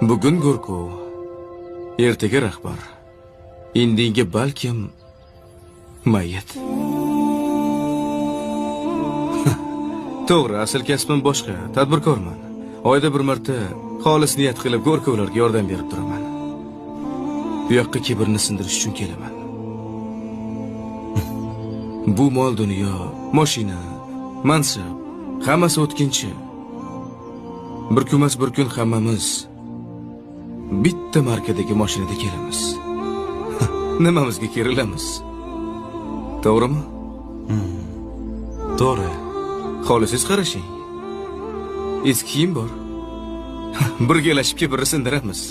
Bugun Go'rkov, ertaga rahbar, indinga balkim mayit. To'g'ri, asl kasbim boshqa, tadbirkorman. Oyda bir marta xolis niyat qilib Go'rkovlarga yordam berib turaman. Bu yoqqa kibrni sindirish uchun kelaman. Bu mol dunyo, mashina, mansab, hammasi o'tkinchi. Bir kunmas bir kun hammamiz bitta markadagi mashinada kelamiz. Nimamizga kerilamiz? To'g'rimi? To'g'ri. Xolisiz qarashing. Eski kiyim bor. Birgalashib kibrni sindiramiz.